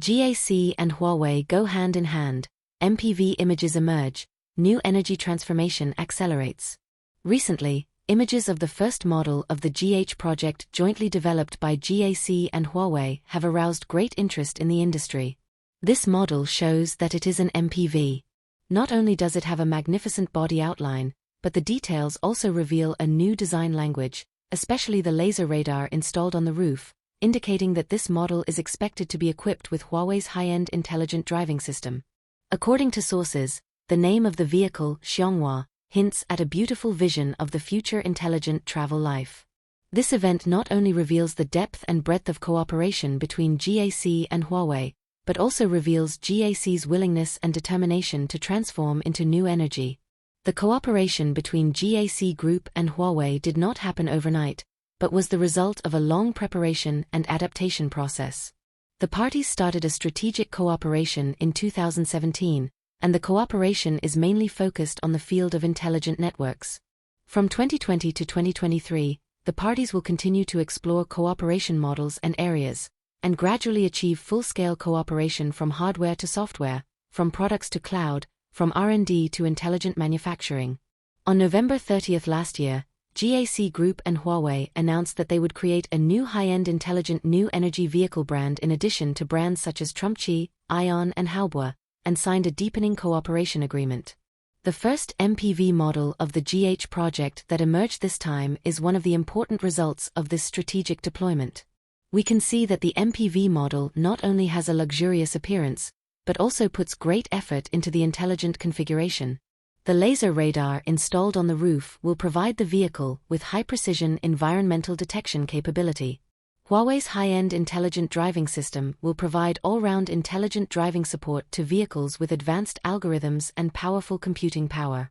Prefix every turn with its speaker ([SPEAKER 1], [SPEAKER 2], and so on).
[SPEAKER 1] GAC and Huawei go hand in hand, MPV images emerge, new energy transformation accelerates. Recently, images of the first model of the GH project jointly developed by GAC and Huawei have aroused great interest in the industry. This model shows that it is an MPV. Not only does it have a magnificent body outline, but the details also reveal a new design language, especially the laser radar installed on the roof, indicating that this model is expected to be equipped with Huawei's high-end intelligent driving system. According to sources, the name of the vehicle, Xiangwang, hints at a beautiful vision of the future intelligent travel life. This event not only reveals the depth and breadth of cooperation between GAC and Huawei, but also reveals GAC's willingness and determination to transform into new energy. The cooperation between GAC Group and Huawei did not happen overnight, but was the result of a long preparation and adaptation process. The parties started a strategic cooperation in 2017, and the cooperation is mainly focused on the field of intelligent networks. From 2020 to 2023, the parties will continue to explore cooperation models and areas, and gradually achieve full-scale cooperation from hardware to software, from products to cloud, from R&D to intelligent manufacturing. On November 30 last year, GAC Group and Huawei announced that they would create a new high-end intelligent new energy vehicle brand in addition to brands such as Trumpchi, Ion and Haobo, and signed a deepening cooperation agreement. The first MPV model of the GH project that emerged this time is one of the important results of this strategic deployment. We can see that the MPV model not only has a luxurious appearance, but also puts great effort into the intelligent configuration. The laser radar installed on the roof will provide the vehicle with high-precision environmental detection capability. Huawei's high-end intelligent driving system will provide all-round intelligent driving support to vehicles with advanced algorithms and powerful computing power.